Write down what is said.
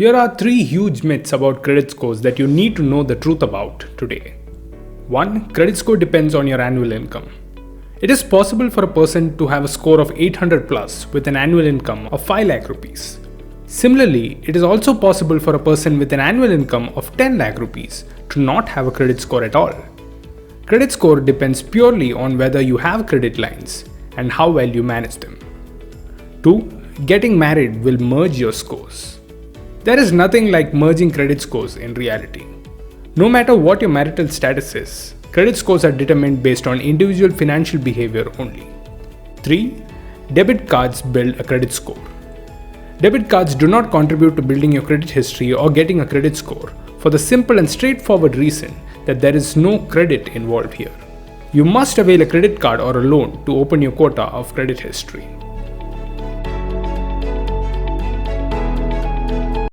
Here are 3 huge myths about credit scores that you need to know the truth about today. 1. Credit score depends on your annual income. It is possible for a person to have a score of 800 plus with an annual income of 5 lakh rupees. Similarly, it is also possible for a person with an annual income of 10 lakh rupees to not have a credit score at all. Credit score depends purely on whether you have credit lines and how well you manage them. 2. Getting married will merge your scores. There is nothing like merging credit scores in reality. No matter what your marital status is, credit scores are determined based on individual financial behavior only. 3. Debit cards build a credit score. Debit cards do not contribute to building your credit history or getting a credit score for the simple and straightforward reason that there is no credit involved here. You must avail a credit card or a loan to open your quota of credit history.